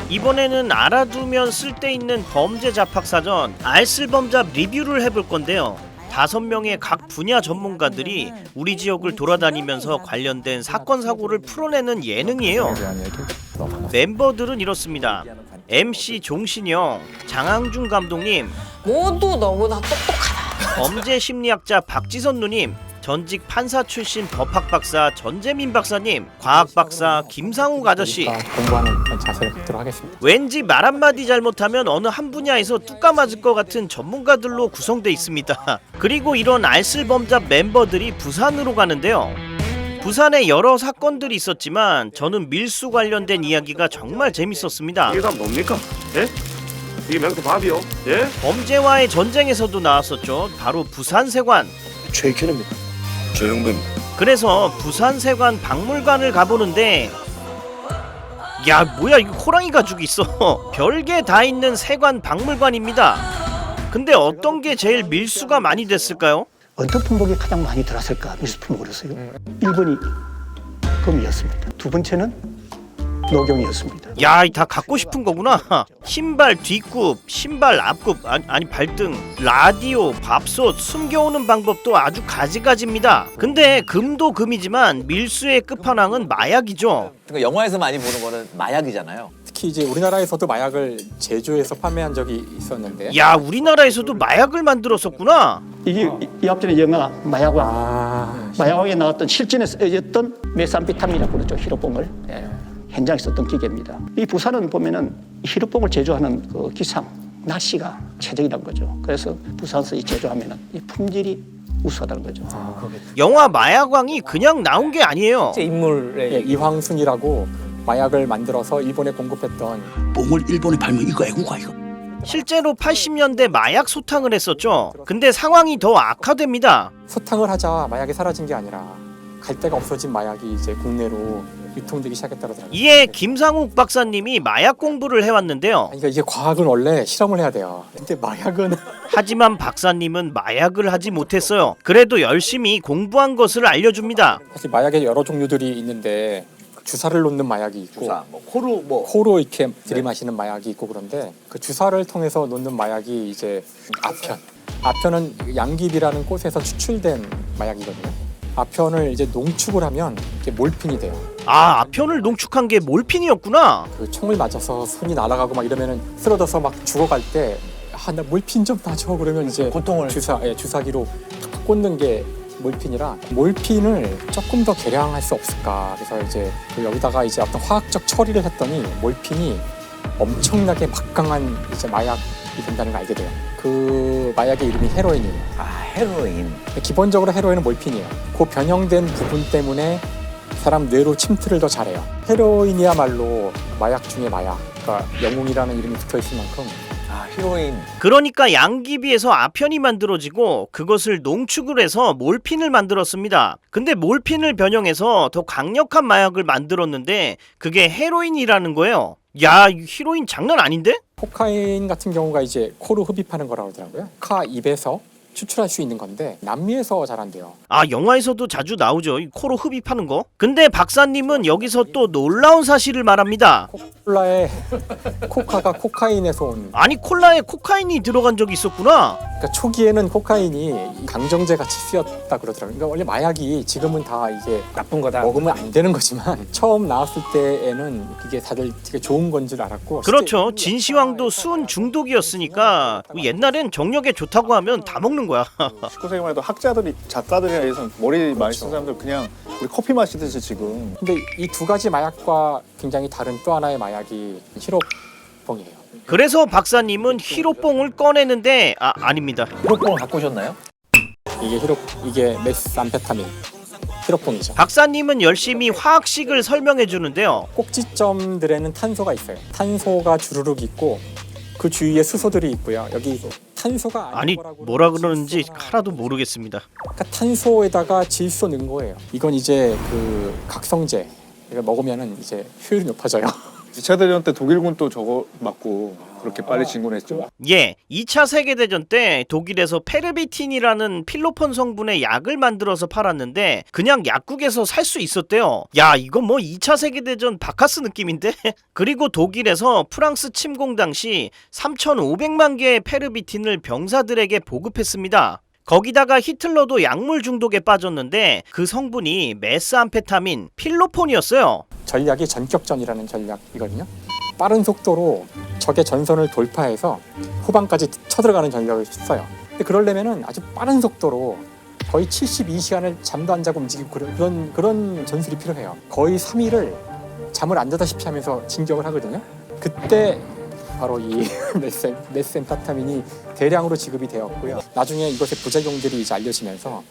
이번에는 알아두면 쓸데있는 범죄 잡학사전 알쓸범잡 리뷰를 해볼 건데요. 5명의 각 분야 전문가들이 우리 지역을 돌아다니면서 관련된 사건 사고를 풀어내는 예능이에요. 멤버들은 이렇습니다. MC 종신형, 장항준 감독님, 모두 너무나 똑똑하다. 범죄 심리학자 박지선 누님, 전직 판사 출신 법학 박사 전재민 박사님, 과학 박사 김상욱 아저씨. 공부하는 자세를 갖도록 하겠습니다. 왠지 말 한마디 잘못하면 어느 한 분야에서 뚝 맞을 것 같은 전문가들로 구성돼 있습니다. 그리고 이런 알쓸범잡 멤버들이 부산으로 가는데요. 부산에 여러 사건들이 있었지만 저는 밀수 관련된 이야기가 정말 재밌었습니다. 이게 다 뭡니까? 예? 이게 맹수 밥이요? 예? 범죄와의 전쟁에서도 나왔었죠. 바로 부산세관. 최익현입니다. 조영배입니다. 그래서 부산세관 박물관을 가보는데 야 뭐야 이거 호랑이 가죽이 있어. 별게 다 있는 세관 박물관입니다. 근데 어떤 게 제일 밀수가 많이 됐을까요? 어떤 품목이 가장 많이 들어왔을까? 밀수 품목으로서요. 1번이 금이었습니다. 두 번째는 녹용이었습니다. 야, 다 갖고 싶은 거구나. 신발 뒷굽, 신발 앞굽, 아니 발등, 라디오, 밥솥, 숨겨오는 방법도 아주 가지가지입니다. 근데 금도 금이지만 밀수의 끝판왕은 마약이죠. 그러니까 영화에서 많이 보는 거는 마약이잖아요. 특히 이제 우리나라에서도 마약을 제조해서 판매한 적이 있었는데. 야, 우리나라에서도 마약을 만들었었구나. 이게 이 앞전에 영화 마약왕, 마약왕에 나왔던 실전에 쓰여졌던 메산비타민이라고 그러죠. 히로뽕을. 예. 현장에 썼던 기계입니다. 이 부산은 보면은 히로뽕을 제조하는 그 기상, 날씨가 최적이라는 거죠. 그래서 부산에서 이 제조하면은 이 품질이 우수하다는 거죠. 영화 마약왕이 그냥 나온 게 아니에요. 인물의 예, 이황순이라고 마약을 만들어서 일본에 공급했던. 뽕을 일본에 팔면 이거 애국가 이거. 실제로 80년대 마약 소탕을 했었죠. 근데 상황이 더 악화됩니다. 소탕을 하자 마약이 사라진 게 아니라 갈 데가 없어진 마약이 이제 국내로 유통되기 시작했다고 하더라고요. 이에 김상욱 박사님이 마약 공부를 해왔는데요. 그러니까 이게 과학은 원래 실험을 해야 돼요. 근데 마약은 하지만 박사님은 마약을 하지 못했어요. 그래도 열심히 공부한 것을 알려줍니다. 사실 마약에 여러 종류들이 있는데 주사를 놓는 마약이 있고 주사, 뭐 코로 코로 이렇게 들이마시는 마약이 있고 그런데 그 주사를 통해서 놓는 마약이 이제 아편은 양귀비라는 꽃에서 추출된 마약이거든요. 아편을 이제 농축을 하면 이게 몰핀이 돼요. 아, 아편을 농축한 게 몰핀이었구나. 그 총을 맞아서 손이 날아가고 막 이러면은 쓰러져서 막 죽어갈 때 나 몰핀 좀 놔줘 그러면 이제 고통을 주사기로 탁 꽂는 게 몰핀이라 몰핀을 조금 더 개량할 수 없을까. 그래서 이제 여기다가 이제 어떤 화학적 처리를 했더니 몰핀이 엄청나게 막강한 이제 마약이 된다는 걸 알게 돼요. 그 마약의 이름이 헤로인이에요. 아, 헤로인. 기본적으로 헤로인은 몰핀이에요. 그 변형된 부분 때문에 사람 뇌로 침투를 더 잘해요. 헤로인이야말로 마약 중에 마약. 그러니까 영웅이라는 이름이 붙어있을 만큼. 아, 헤로인. 그러니까 양귀비에서 아편이 만들어지고 그것을 농축을 해서 몰핀을 만들었습니다. 근데 몰핀을 변형해서 더 강력한 마약을 만들었는데 그게 헤로인이라는 거예요. 야, 이 히로인 장난 아닌데? 코카인 같은 경우가 이제 코로 흡입하는 거라고 하더라고요. 코카 입에서 추출할 수 있는 건데 남미에서 자란대요. 아, 영화에서도 자주 나오죠. 이 코로 흡입하는 거. 근데 박사님은 여기서 또 놀라운 사실을 말합니다. 콜라에 코카가 코카인에서 온. 아니, 콜라에 코카인이 들어간 적이 있었구나. 그러니까 초기에는 코카인이 강정제 같이 쓰였다 그러더라고요. 그러니까 원래 마약이 지금은 다 이게 나쁜 거다. 먹으면 안 되는 거지만 처음 나왔을 때에는 이게 다들 되게 좋은 건 줄 알았고. 그렇죠. 진시황도 수은 중독이었으니까 옛날엔 정력에 좋다고 하면 다 먹는 거야. 19세기만 해도 학자들이 작가들이나 이런 머리 많이 쓴 사람들 그냥 우리 커피 마시듯이 지금. 근데 이 두 가지 마약과 굉장히 다른 또 하나의 마약이 히로뽕이에요. 그래서 박사님은 히로뽕을 꺼내는데 아닙니다. 히로뽕을 갖고 오셨나요? 이게 메스암페타민 히로뽕이죠. 박사님은 열심히 화학식을 설명해 주는데요. 꼭지점들에는 탄소가 있어요. 탄소가 주르륵 있고 그 주위에 수소들이 있고요. 여기 탄소가 아니 뭐라 그러는지 하나도 모르겠습니다. 그러니까 탄소에다가 질소 넣은 거예요. 이건 이제 그 각성제. 이걸 먹으면은 이제 효율이 높아져요. 2차 대전 때 독일군 또 저거 맞고 그렇게 빨리 진군했죠. 예, 2차 세계대전 때 독일에서 페르비틴이라는 필로폰 성분의 약을 만들어서 팔았는데 그냥 약국에서 살 수 있었대요. 야, 이건 뭐 2차 세계대전 바카스 느낌인데? 그리고 독일에서 프랑스 침공 당시 3,500만 개의 페르비틴을 병사들에게 보급했습니다. 거기다가 히틀러도 약물 중독에 빠졌는데 그 성분이 메스암페타민, 필로폰이었어요. 전략이 전격전이라는 전략이거든요. 빠른 속도로 적의 전선을 돌파해서 후방까지 쳐들어가는 전략을 써요. 근데 그러려면은 아주 빠른 속도로 거의 72시간을 잠도 안 자고 움직이고 그런 전술이 필요해요. 거의 3일을 잠을 안 자다시피 하면서 진격을 하거든요. 그때 바로 이 메스암페타민이 대량으로 지급이 되었고요. 나중에 이것의 부작용들이 이제 알려지면서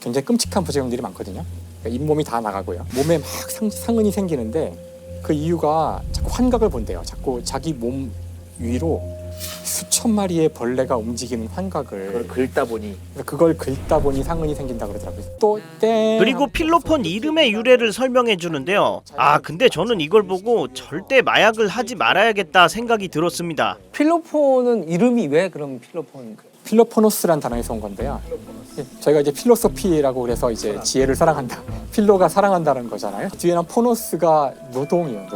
굉장히 끔찍한 부작용들이 많거든요. 그러니까 잇몸이 다 나가고요. 몸에 막 상흔이 생기는데 그 이유가 자꾸 환각을 본대요. 자꾸 자기 몸 위로 수천 마리의 벌레가 움직이는 환각을 그걸 긁다 보니 상흔이 생긴다 그러더라고요. 또 땡. 그리고 필로폰 이름의 유래를 설명해 주는데요. 아, 근데 저는 이걸 보고 절대 마약을 하지 말아야겠다 생각이 들었습니다. 필로폰은 이름이 왜 그럼 필로폰? 필로포노스란 단어에서 온 건데요. 저희가 이제 필로소피라고 그래서 이제 지혜를 사랑한다. 필로가 사랑한다는 거잖아요. 뒤에는 포노스가 노동이에요.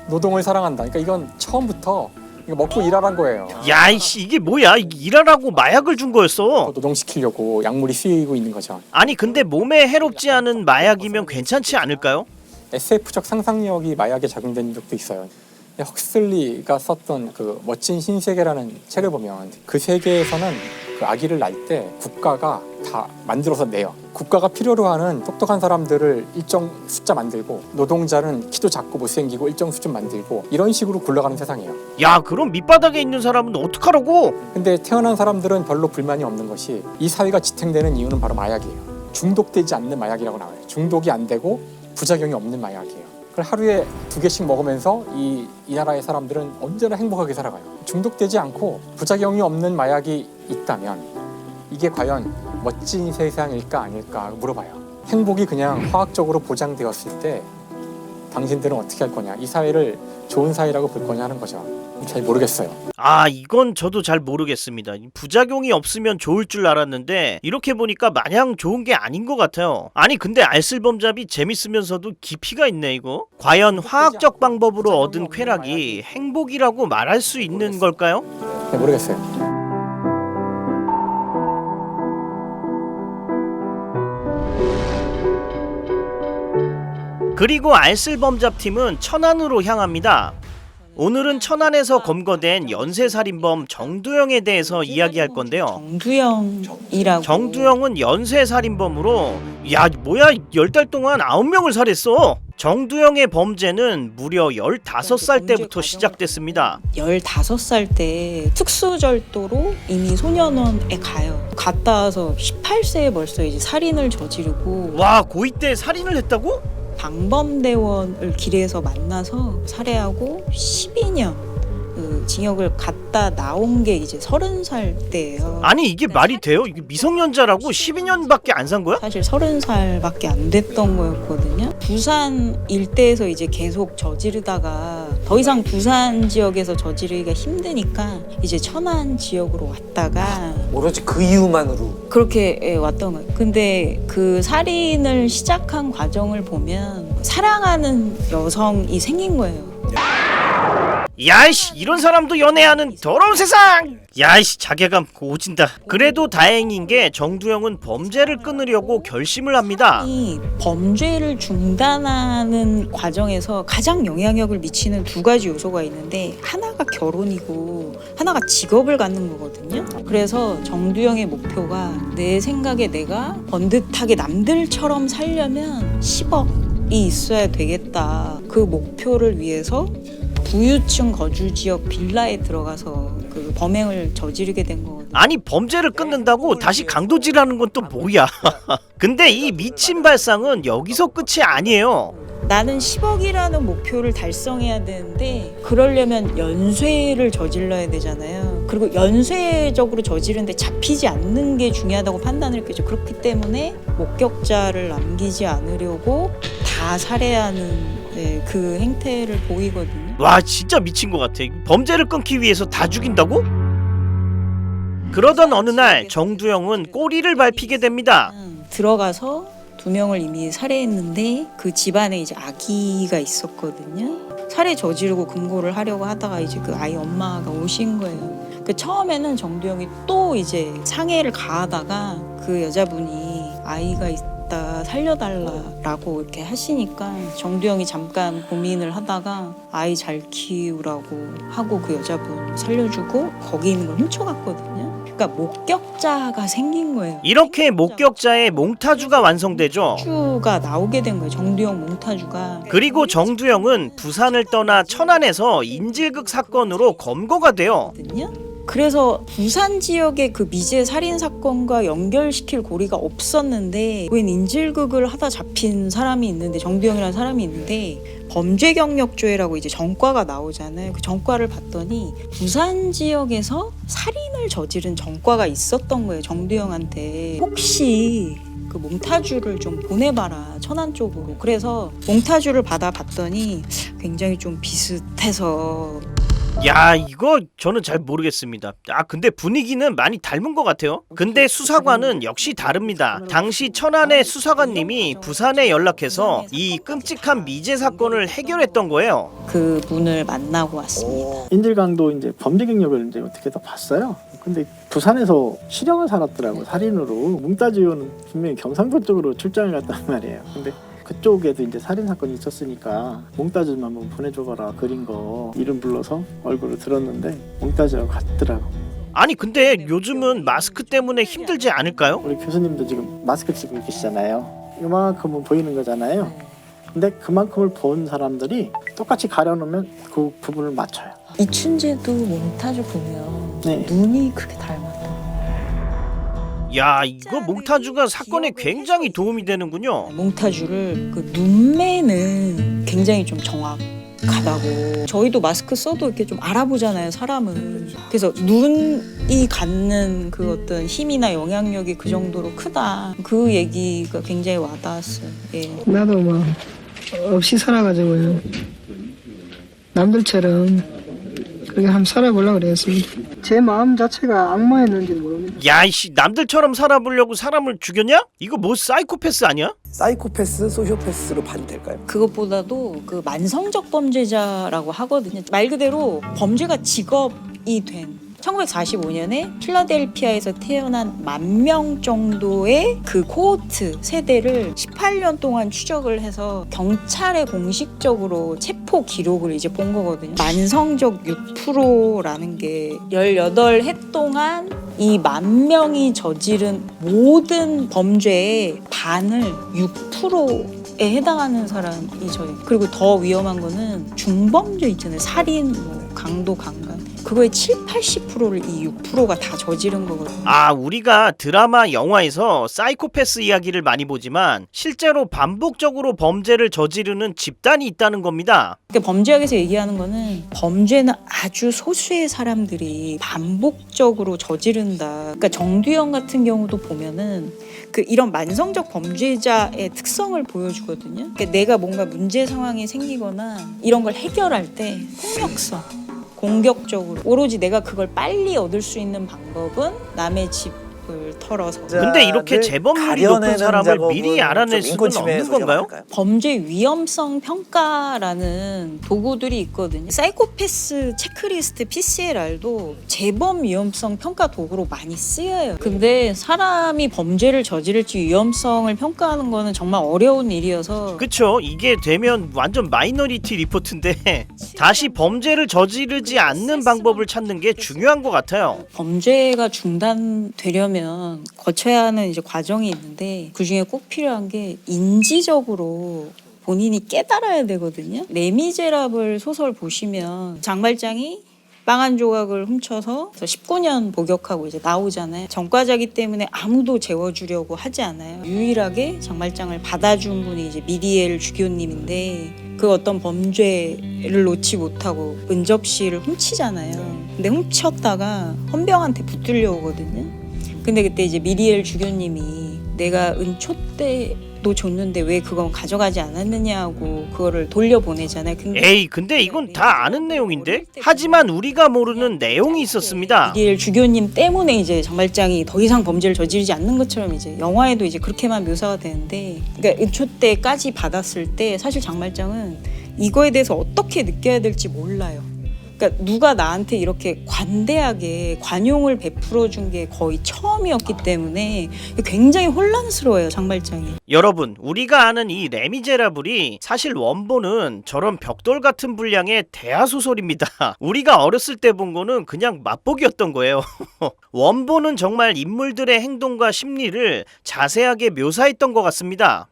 노동을 사랑한다. 그러니까 이건 처음부터 이거 먹고 일하란 거예요. 야, 이씨, 이게 뭐야? 일하라고 마약을 준 거였어. 노동시키려고 약물이 쓰이고 있는 거죠. 아니, 근데 몸에 해롭지 않은 마약이면 괜찮지 않을까요? SF적 상상력이 마약에 작용된 적도 있어요. 헉슬리가 썼던 그 멋진 신세계라는 책을 보면 그 세계에서는 그 아기를 낳을 때 국가가 다 만들어서 내요. 국가가 필요로 하는 똑똑한 사람들을 일정 숫자 만들고 노동자는 키도 작고 못생기고 일정 수준 만들고 이런 식으로 굴러가는 세상이에요. 야, 그럼 밑바닥에 있는 사람은 어떡하라고? 근데 태어난 사람들은 별로 불만이 없는 것이 이 사회가 지탱되는 이유는 바로 마약이에요. 중독되지 않는 마약이라고 나와요. 중독이 안 되고 부작용이 없는 마약이에요. 그걸 하루에 2개씩 먹으면서 이 나라의 사람들은 언제나 행복하게 살아가요. 중독되지 않고 부작용이 없는 마약이 있다면 이게 과연 멋진 세상일까 아닐까 물어봐요. 행복이 그냥 화학적으로 보장되었을 때 당신들은 어떻게 할 거냐, 이 사회를 좋은 사회라고 볼 거냐 하는 거죠. 잘 모르겠어요. 아, 이건 저도 잘 모르겠습니다. 부작용이 없으면 좋을 줄 알았는데 이렇게 보니까 마냥 좋은 게 아닌 것 같아요. 아니, 근데 알쓸범잡이 재밌으면서도 깊이가 있네 이거. 과연 화학적 방법으로 얻은 쾌락이 행복이라고 말할 수 있는 걸까요? 네, 모르겠어요. 그리고 알쓸범잡팀은 천안으로 향합니다. 오늘은 천안에서 검거된 연쇄살인범 정두영에 대해서 이야기할 건데요. 정두영이라고. 정두영은 연쇄살인범으로 야, 뭐야, 10달 동안 9명을 살했어. 정두영의 범죄는 무려 15살 때부터 시작됐습니다. 15살 때 특수절도로 이미 소년원에 가요. 갔다 와서 18세에 벌써 이제 살인을 저지르고, 와, 고2 때 살인을 했다고? 방범대원을 길에서 만나서 살해하고 12년 징역을 갔다 나온 게 이제 30살 때예요. 아니, 이게 말이 돼요? 이게 미성년자라고 12년밖에 안 산 거야? 사실 30살밖에 안 됐던 거였거든요. 부산 일대에서 이제 계속 저지르다가 더 이상 부산 지역에서 저지르기가 힘드니까 이제 천안 지역으로 왔다가 오로지 그 이유만으로. 그렇게 왔던 거예요. 근데 그 살인을 시작한 과정을 보면 사랑하는 여성이 생긴 거예요. 야이씨, 이런 사람도 연애하는 더러운 세상! 야이씨, 자괴감 오진다. 그래도 다행인 게 정두영은 범죄를 끊으려고 결심을 합니다. 이 범죄를 중단하는 과정에서 가장 영향력을 미치는 2가지 요소가 있는데 하나가 결혼이고 하나가 직업을 갖는 거거든요. 그래서 정두영의 목표가 내 생각에 내가 번듯하게 남들처럼 살려면 10억이 있어야 되겠다. 그 목표를 위해서 부유층 거주지역 빌라에 들어가서 그 범행을 저지르게 된 거거든요. 아니, 범죄를 끊는다고 다시 강도질하는 건 또 뭐야? 근데 이 미친 발상은 여기서 끝이 아니에요. 나는 10억이라는 목표를 달성해야 되는데 그러려면 연쇄를 저질러야 되잖아요. 그리고 연쇄적으로 저지르는데 잡히지 않는 게 중요하다고 판단을 했겠죠. 그렇기 때문에 목격자를 남기지 않으려고 다 살해하는 네, 그 행태를 보이거든요. 와 진짜 미친 것 같아. 범죄를 끊기 위해서 다 죽인다고? 그러던 어느 날 정두영은 꼬리를 밟히게 됩니다. 들어가서 2명을 이미 살해했는데 그 집안에 이제 아기가 있었거든요. 살해 저지르고 금고를 하려고 하다가 이제 그 아이 엄마가 오신 거예요. 그 처음에는 정두영이 또 이제 상해를 가하다가 그 여자분이 아이가 있다 살려달라라고 이렇게 하시니까 정두영이 잠깐 고민을 하다가 아이 잘 키우라고 하고 그 여자분 살려주고 거기 있는 걸 훔쳐갔거든요. 그러니까 목격자가 생긴 거예요. 이렇게 목격자의 몽타주가 완성되죠. 몽타주가 나오게 된 거예요. 정두영 몽타주가. 그리고 정두영은 부산을 떠나 천안에서 인질극 사건으로 검거가 돼요. 그래서 부산 지역의 그 미제 살인 사건과 연결시킬 고리가 없었는데 웬 인질극을 하다 잡힌 사람이 있는데 정두영이라는 사람이 있는데 범죄 경력조회라고 이제 전과가 나오잖아요. 그 전과를 봤더니 부산 지역에서 살인을 저지른 전과가 있었던 거예요. 정두영한테 혹시 그 몽타주를 좀 보내봐라 천안 쪽으로. 그래서 몽타주를 받아봤더니 굉장히 좀 비슷해서 야 이거 저는 잘 모르겠습니다. 아 근데 분위기는 많이 닮은 것 같아요. 근데 수사관은 역시 다릅니다. 당시 천안의 수사관님이 부산에 연락해서 이 끔찍한 미제 사건을 해결했던 거예요. 그 분을 만나고 왔습니다. 인질강도 이제 범죄 경력을 이제 어떻게 다 봤어요. 근데 부산에서 실형을 살았더라고 살인으로. 몽타주 의원은 분명히 경상도 쪽으로 출장을 갔단 말이에요. 근데 그쪽에도 이제 살인 사건이 있었으니까 몽타주 좀 한번 보내줘봐라 그린 거 이름 불러서 얼굴을 들었는데 몽타주하고 같더라고. 아니 근데 요즘은 마스크 때문에 힘들지 않을까요? 우리 교수님도 지금 마스크 쓰고 계시잖아요. 이만큼은 보이는 거잖아요. 근데 그만큼을 본 사람들이 똑같이 가려놓으면 그 부분을 맞춰요. 이춘재도 몽타주 보면 네. 눈이 그렇게 닮았다. 야 이거 몽타주가 사건에 굉장히 도움이 되는군요. 몽타주를 그 눈매는 굉장히 좀 정확하다고. 저희도 마스크 써도 이렇게 좀 알아보잖아요 사람을. 그래서 눈이 갖는 그 어떤 힘이나 영향력이 그 정도로 크다. 그 얘기가 굉장히 와닿았어요. 예. 나도 뭐 없이 살아가지고요. 남들처럼 그렇게 한번 살아보려고 그랬습니다. 제 마음 자체가 악마였는지 모릅니다. 야이씨 남들처럼 살아보려고 사람을 죽였냐? 이거 뭐 사이코패스 아니야? 사이코패스, 소시오패스로 봐도 될까요? 그것보다도 그 만성적 범죄자라고 하거든요. 말 그대로 범죄가 직업이 된 1945년에 필라델피아에서 태어난 10,000명 정도의 그 코호트 세대를 18년 동안 추적을 해서 경찰에 공식적으로 체포 기록을 이제 본 거거든요. 만성적 6%라는 게 18해 동안 이 10,000명이 저지른 모든 범죄의 반을 6%에 해당하는 사람이 저예요. 그리고 더 위험한 거는 중범죄 있잖아요. 살인, 뭐 강도, 강간. 그거의 70-80%를 이 6%가 다 저지른 거거든요. 아 우리가 드라마 영화에서 사이코패스 이야기를 많이 보지만 실제로 반복적으로 범죄를 저지르는 집단이 있다는 겁니다. 그러니까 범죄학에서 얘기하는 거는 범죄는 아주 소수의 사람들이 반복적으로 저지른다. 그러니까 정두영 같은 경우도 보면은 그 이런 만성적 범죄자의 특성을 보여주거든요. 그러니까 내가 뭔가 문제 상황이 생기거나 이런 걸 해결할 때 폭력성, 공격적으로 오로지 내가 그걸 빨리 얻을 수 있는 방법은 남의 집을 털어서. 근데 이렇게 재범률이 높은 사람을 미리 알아낼 수는 없는 건가요? 범죄 위험성 평가라는 도구들이 있거든요. 사이코패스 체크리스트 PCLR도 재범 위험성 평가 도구로 많이 쓰여요. 근데 사람이 범죄를 저지를지 위험성을 평가하는 거는 정말 어려운 일이어서. 그쵸 이게 되면 완전 마이너리티 리포트인데 다시 범죄를 저지르지 않는 방법을 찾는 게 중요한 것 같아요. 범죄가 중단되려면 거쳐야 하는 이제 과정이 있는데 그 중에 꼭 필요한 게 인지적으로 본인이 깨달아야 되거든요. 레미제라블 소설 보시면 장발장이 빵 한 조각을 훔쳐서 19년 복역하고 이제 나오잖아요. 전과자기 때문에 아무도 재워주려고 하지 않아요. 유일하게 장발장을 받아준 분이 이제 미리엘 주교님인데 그 어떤 범죄를 놓지 못하고 은접시를 훔치잖아요. 근데 훔쳤다가 헌병한테 붙들려 오거든요. 근데 그때 이제 미리엘 주교님이 내가 은초 때 너 줬는데 왜 그건 가져가지 않았느냐고 그거를 돌려보내잖아요. 에이, 근데 이건 다 아는 내용인데? 하지만 우리가 모르는 내용이 있었습니다. 이리엘 주교님 때문에 이제 장발장이 더 이상 범죄를 저지르지 않는 것처럼 이제 영화에도 이제 그렇게만 묘사가 되는데, 그러니까 은초 때까지 받았을 때 사실 장발장은 이거에 대해서 어떻게 느껴야 될지 몰라요. 그러니까 누가 나한테 이렇게 관대하게 관용을 베풀어 준 게 거의 처음이었기 때문에 굉장히 혼란스러워요, 장발장이. 여러분, 우리가 아는 이 레미제라블이 사실 원본은 저런 벽돌 같은 분량의 대하소설입니다. 우리가 어렸을 때 본 거는 그냥 맛보기였던 거예요. 원본은 정말 인물들의 행동과 심리를 자세하게 묘사했던 것 같습니다.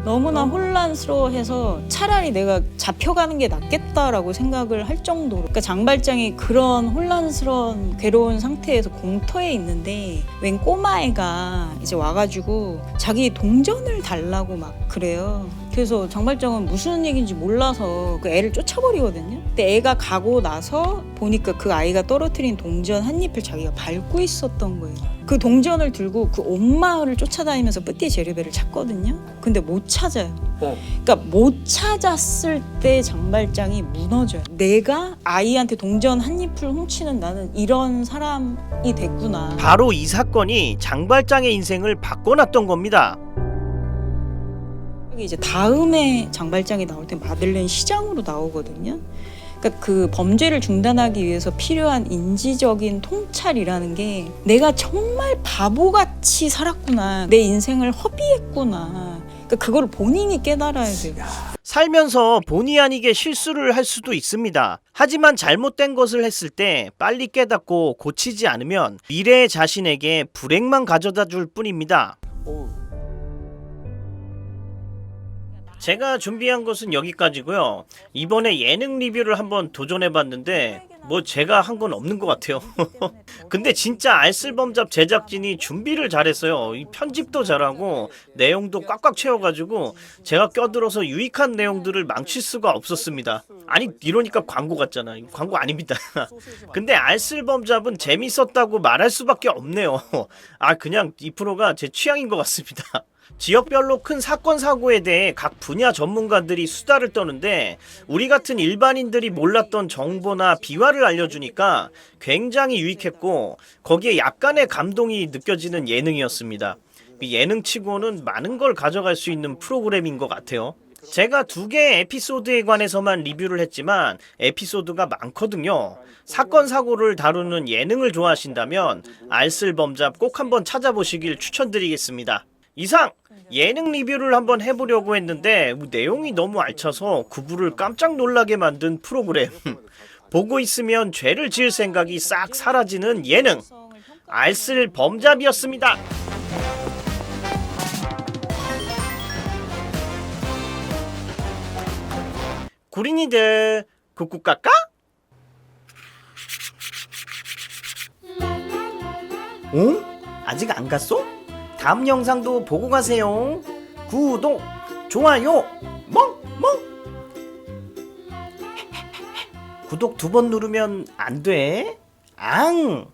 너무나 혼란스러워해서 차라리 내가 잡혀가는 게 낫겠다라고 생각을 할 정도로, 그러니까 장발장이 그런 혼란스러운 괴로운 상태에서 공터에 있는데 웬 꼬마애가 이제 와가지고 자기 동전을 달라고 막 그래요. 그래서 장발장은 무슨 얘기인지 몰라서 그 애를 쫓아버리거든요. 근데 애가 가고 나서 보니까 그 아이가 떨어뜨린 동전 한 잎을 자기가 밟고 있었던 거예요. 그 동전을 들고 그 온 마을을 쫓아다니면서 뿌띠 제르베를 찾거든요. 근데 못 찾아요. 그러니까 못 찾았을 때 장발장이 무너져요. 내가 아이한테 동전 한 잎을 훔치는 나는 이런 사람이 됐구나. 바로 이 사건이 장발장의 인생을 바꿔놨던 겁니다. 이제 다음에 장발장이 나올 때 마들렌 시장으로 나오거든요. 그러니까 그 범죄를 중단하기 위해서 필요한 인지적인 통찰이라는 게 내가 정말 바보같이 살았구나, 내 인생을 허비했구나, 그러니까 그걸 본인이 깨달아야 돼요. 살면서 본의 아니게 실수를 할 수도 있습니다. 하지만 잘못된 것을 했을 때 빨리 깨닫고 고치지 않으면 미래의 자신에게 불행만 가져다 줄 뿐입니다. 제가 준비한 것은 여기까지고요. 이번에 예능 리뷰를 한번 도전해봤는데 뭐 제가 한 건 없는 것 같아요. 근데 진짜 알쓸범잡 제작진이 준비를 잘했어요. 이 편집도 잘하고 내용도 꽉꽉 채워가지고 제가 껴들어서 유익한 내용들을 망칠 수가 없었습니다. 아니, 이러니까 광고 같잖아. 광고 아닙니다. 근데 알쓸범잡은 재밌었다고 말할 수밖에 없네요. 아, 그냥 이 프로가 제 취향인 것 같습니다. 지역별로 큰 사건 사고에 대해 각 분야 전문가들이 수다를 떠는데 우리 같은 일반인들이 몰랐던 정보나 비화를 알려주니까 굉장히 유익했고 거기에 약간의 감동이 느껴지는 예능이었습니다. 예능치고는 많은 걸 가져갈 수 있는 프로그램인 것 같아요. 제가 2개의 에피소드에 관해서만 리뷰를 했지만 에피소드가 많거든요. 사건 사고를 다루는 예능을 좋아하신다면 알쓸범잡 꼭 한번 찾아보시길 추천드리겠습니다. 이상 예능 리뷰를 한번 해보려고 했는데 내용이 너무 알차서 구부를 깜짝 놀라게 만든 프로그램. 보고 있으면 죄를 지을 생각이 싹 사라지는 예능 알쓸범잡이었습니다. 구린이들 쿡쿡 깎아? 응? 아직 안 갔어? 다음 영상도 보고 가세요. 구독, 좋아요, 멍멍. 구독 2번 누르면 안 돼. 앙.